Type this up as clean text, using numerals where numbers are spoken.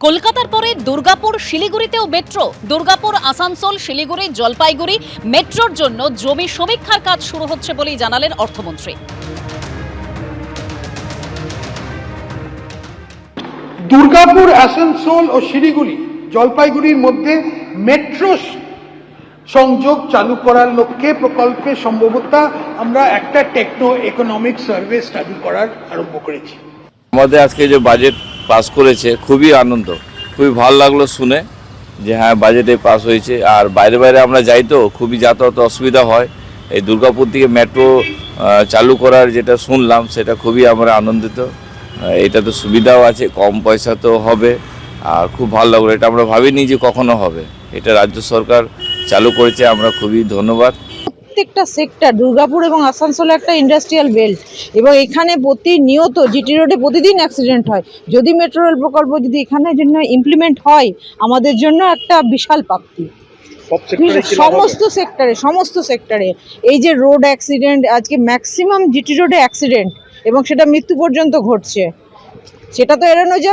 কলকাতার পরে দুর্গাপুর শিলিগুড়িতেও মেট্রো। দুর্গাপুর, আসানসোল, শিলিগুড়ি, জলপাইগুড়ি মেট্রোর জন্য জমি সমীক্ষার কাজ শুরু হচ্ছে বলেই জানালেন অর্থমন্ত্রী। দুর্গাপুর, আসানসোল ও শিলিগুড়ি, জলপাইগুড়ির মধ্যে মেট্রো সংযোগ চালু করার লক্ষ্যে প্রকল্পে সম্ভবত আমরা একটা টেকনো ইকোনমিক সার্ভে স্টাডি করার আরম্ভ করেছি। আমাদের আজকে যে বাজেট পাস করেছে খুবই আনন্দ, খুবই ভালো লাগলো শুনে যে হ্যাঁ বাজেটে পাস হয়েছে। আর বাইরে বাইরে আমরা যাই তো খুবই যাতায়াত অসুবিধা হয়, এই দুর্গাপুর থেকে মেট্রো চালু করার যেটা শুনলাম সেটা খুবই আমরা আনন্দিত। এটা তো সুবিধাও আছে, কম পয়সা তো হবে আর খুব ভালো লাগলো। এটা আমরা ভাবিনি যে কখনো হবে, এটা রাজ্য সরকার চালু করেছে, আমরা খুবই ধন্যবাদ। প্রত্যেকটা সেক্টর, দুর্গাপুর এবং আসানসোলে একটা ইন্ডাস্ট্রিয়াল বেল্ট এবং এখানে প্রতিনিয়ত জিটি রোডে প্রতিদিন অ্যাক্সিডেন্ট হয়। যদি মেট্রো রেল প্রকল্প যদি এখানে জন্য ইমপ্লিমেন্ট হয় আমাদের জন্য একটা বিশাল প্রাপ্তি। সমস্ত সেক্টরে এই যে রোড অ্যাক্সিডেন্ট, আজকে ম্যাক্সিমাম জিটি রোডে অ্যাক্সিডেন্ট এবং সেটা মৃত্যু পর্যন্ত ঘটছে, সেটা তো এড়ানো যাবে।